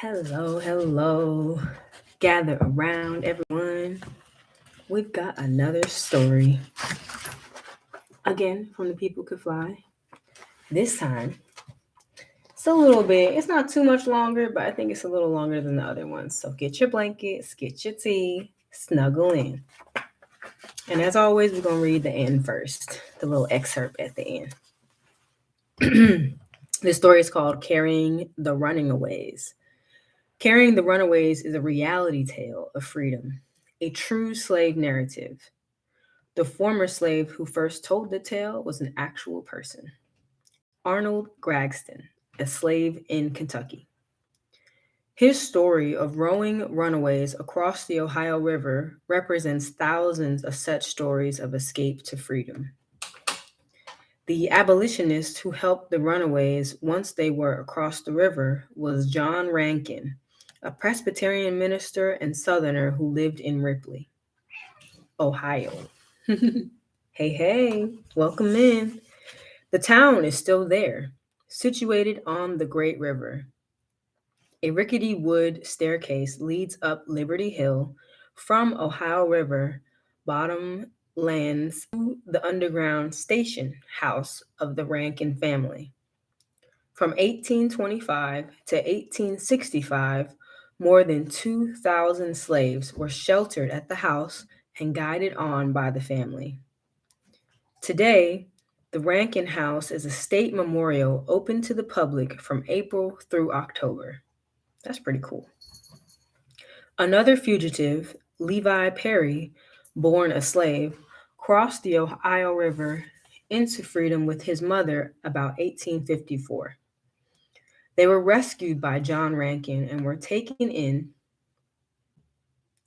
Hello, hello. Gather around, everyone. We've got another story. Again, from the People Could Fly. This time, it's a little bit, it's not too much longer, but I think it's a little longer than the other ones. So get your blankets, get your tea, snuggle in. And as always, we're going to read the end first, the little excerpt at the end. This story is called Carrying the Runaways. Carrying the Runaways is a reality tale of freedom, a true slave narrative. The former slave who first told the tale was an actual person, Arnold Gragston, a slave in Kentucky. His story of rowing runaways across the Ohio River represents thousands of such stories of escape to freedom. The abolitionist who helped the runaways once they were across the river was John Rankin, a Presbyterian minister and Southerner who lived in Ripley, Ohio. Hey, welcome in. The town is still there, situated on the Great River. A rickety wood staircase leads up Liberty Hill from Ohio River bottom lands to the underground station house of the Rankin family. From 1825 to 1865, more than 2,000 slaves were sheltered at the house and guided on by the family. Today, the Rankin House is a state memorial open to the public from April through October. That's pretty cool. Another fugitive, Levi Perry, born a slave, crossed the Ohio River into freedom with his mother about 1854. They were rescued by John Rankin and were taken in.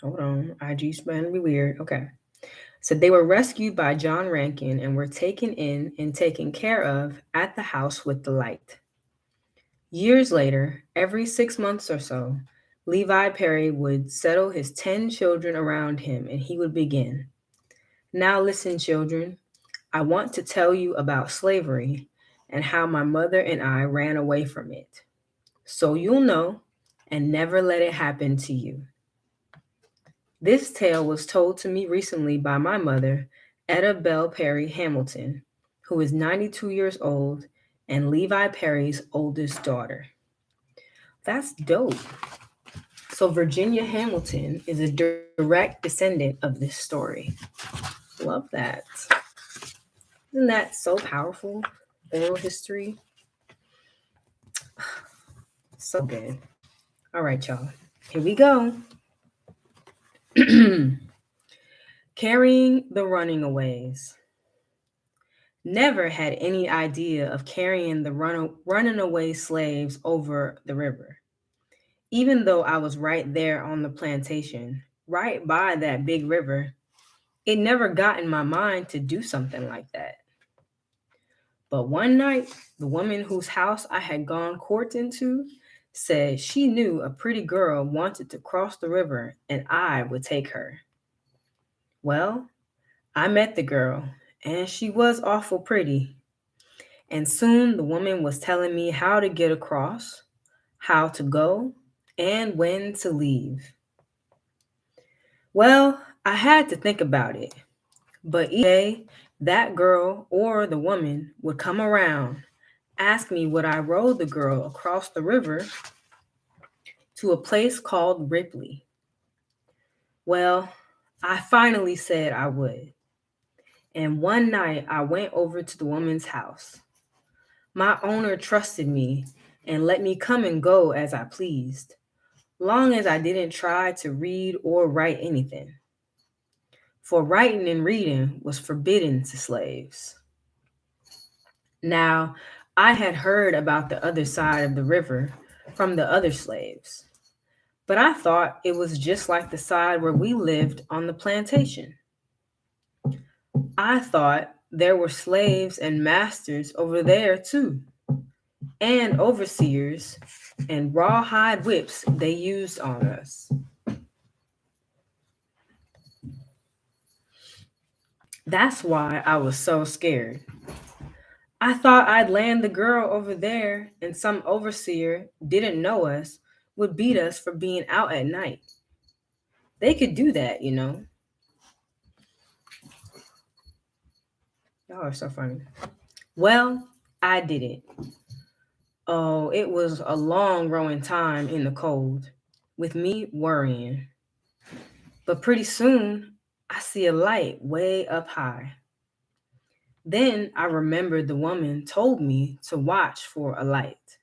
Hold on, IG's trying to be weird. Okay. So they were rescued by John Rankin and were taken in and taken care of at the house with the light. Years later, every 6 months or so, Levi Perry would settle his 10 children around him and he would begin. Now listen, children, I want to tell you about slavery and how my mother and I ran away from it. So you'll know and never let it happen to you. This tale was told to me recently by my mother, Etta Bell Perry Hamilton, who is 92 years old and Levi Perry's oldest daughter. That's dope. So Virginia Hamilton is a direct descendant of this story. Love that. Isn't that so powerful? Oral history. So good. All right, y'all. Here we go. Carrying the runaways. Never had any idea of carrying the running away slaves over the river. Even though I was right there on the plantation, right by that big river, it never got in my mind to do something like that. But one night, the woman whose house I had gone courting to said she knew a pretty girl wanted to cross the river and I would take her. Well, I met the girl, and she was awful pretty. And soon the woman was telling me how to get across, how to go, and when to leave. Well, I had to think about it. But each day, that girl or the woman would come around, ask me would I row the girl across the river to a place called Ripley. Well, I finally said I would. And one night I went over to the woman's house. My owner trusted me and let me come and go as I pleased, long as I didn't try to read or write anything. For writing and reading was forbidden to slaves. Now, I had heard about the other side of the river from the other slaves, but I thought it was just like the side where we lived on the plantation. I thought there were slaves and masters over there too, and overseers and rawhide whips they used on us. That's why I was so scared. I thought I'd land the girl over there and some overseer didn't know us would beat us for being out at night. They could do that, you know. Y'all are so funny. Well, I did it. Oh, it was a long rowing time in the cold, with me worrying. But pretty soon, I see a light way up high. Then I remembered the woman told me to watch for a light,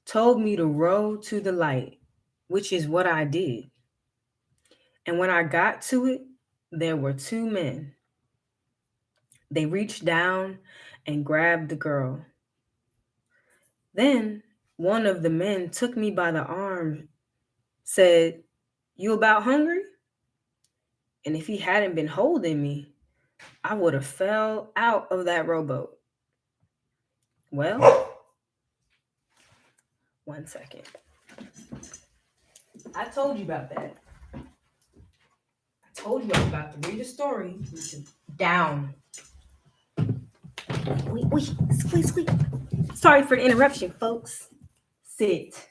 told me to row to the light, which is what I did. And when I got to it, there were two men. They reached down and grabbed the girl. Then one of the men took me by the arm, said, "You about hungry?" And if he hadn't been holding me, I would have fell out of that rowboat. Well, one second. I told you about that. I told you I was about to read a story. Down. Wait, squeeze. Sorry for the interruption, folks. Sit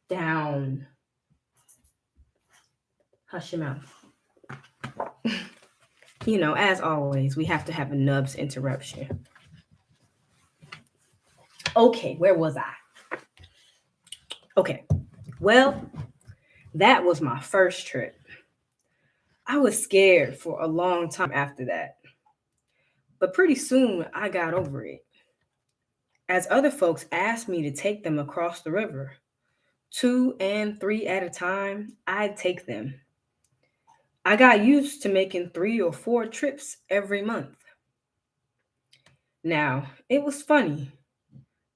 down. Hush your mouth. You know, as always, we have to have a nubs interruption. Okay, where was I? Okay, well, that was my first trip. I was scared for a long time after that, but pretty soon I got over it. As other folks asked me to take them across the river, 2 and 3 at a time, I'd take them. I got used to making 3 or 4 trips every month. Now, it was funny.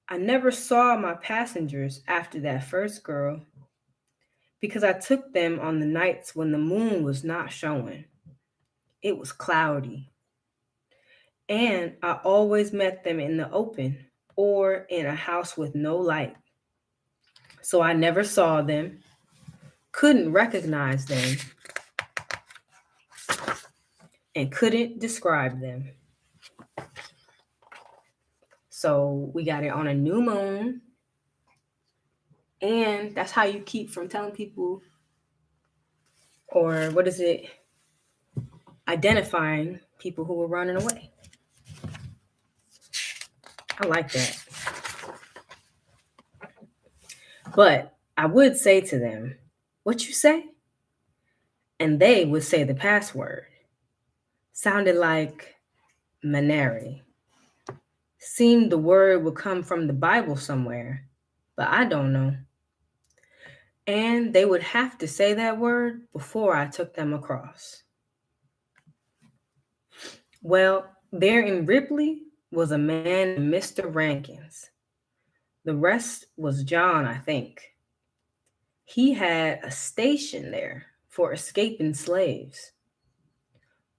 I never saw my passengers after that first girl because I took them on the nights when the moon was not showing. It was cloudy. And I always met them in the open or in a house with no light. So I never saw them, couldn't recognize them, and couldn't describe them. So we got it on a new moon. And that's how you keep from telling people, or what is it, identifying people who were running away. I like that. But I would say to them, "What you say?" And they would say the password. Sounded like Maneri. Seemed the word would come from the Bible somewhere, but I don't know. And they would have to say that word before I took them across. Well, there in Ripley was a man named Mr. Rankins. The rest was John, I think. He had a station there for escaping slaves.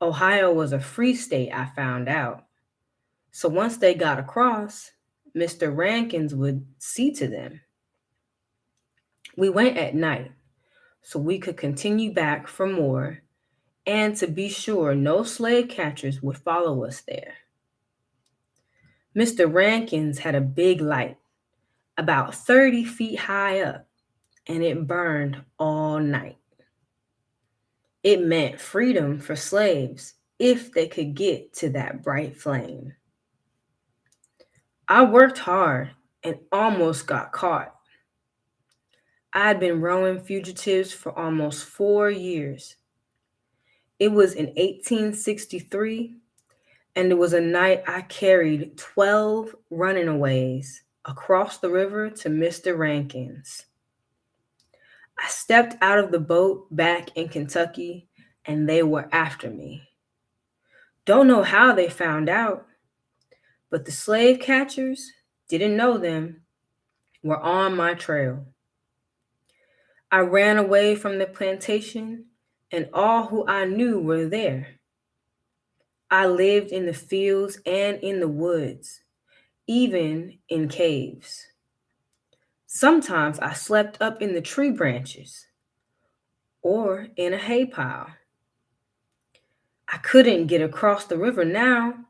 Ohio was a free state, I found out. So once they got across, Mr. Rankins would see to them. We went at night so we could continue back for more and to be sure no slave catchers would follow us there. Mr. Rankins had a big light, about 30 feet high up, and it burned all night. It meant freedom for slaves if they could get to that bright flame. I worked hard and almost got caught. I'd been rowing fugitives for almost 4 years. It was in 1863, and it was a night I carried 12 runaways across the river to Mr. Rankin's. I stepped out of the boat back in Kentucky, and they were after me. Don't know how they found out, but the slave catchers, didn't know them, were on my trail. I ran away from the plantation, and all who I knew were there. I lived in the fields and in the woods, even in caves. Sometimes I slept up in the tree branches or in a hay pile. I couldn't get across the river now.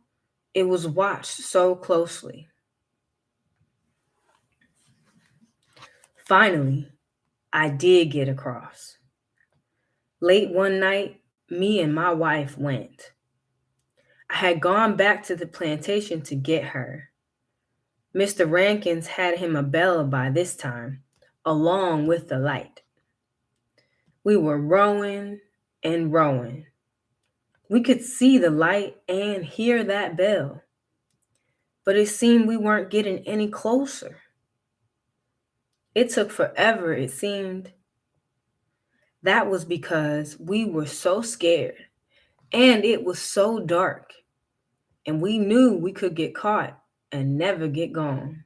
It was watched so closely. Finally, I did get across. Late one night, me and my wife went. I had gone back to the plantation to get her. Mr. Rankins had him a bell by this time, along with the light. We were rowing and rowing. We could see the light and hear that bell, but it seemed we weren't getting any closer. It took forever, it seemed. That was because we were so scared and it was so dark, and we knew we could get caught and never get gone.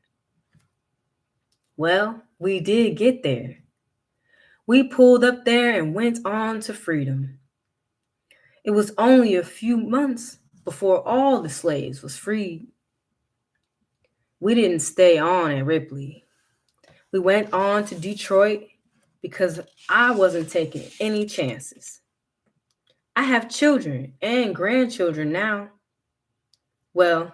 Well, we did get there. We pulled up there and went on to freedom. It was only a few months before all the slaves was freed. We didn't stay on at Ripley. We went on to Detroit because I wasn't taking any chances. I have children and grandchildren now. Well,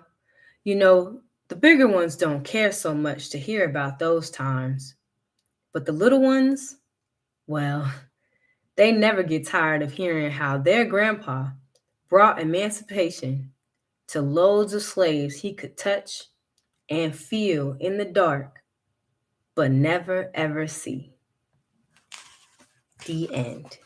the bigger ones don't care so much to hear about those times. But the little ones, well, they never get tired of hearing how their grandpa brought emancipation to loads of slaves he could touch and feel in the dark, but never ever see. The end.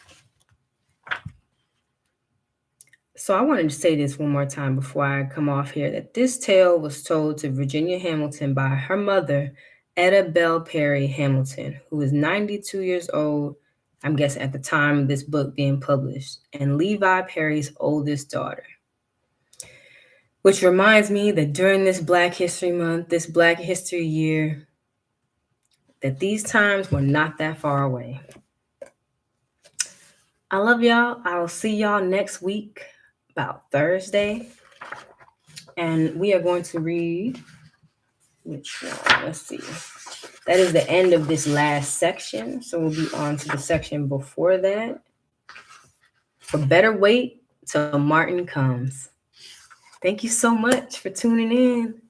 So I wanted to say this one more time before I come off here, that this tale was told to Virginia Hamilton by her mother, Etta Bell Perry Hamilton, who is 92 years old, I'm guessing at the time of this book being published, and Levi Perry's oldest daughter. Which reminds me that during this Black History Month, this Black History Year, that these times were not that far away. I love y'all. I'll see y'all next week, about Thursday. And we are going to read, which one? Let's see. That is the end of this last section. So we'll be on to the section before that. For Better Wait Till Martin Comes. Thank you so much for tuning in.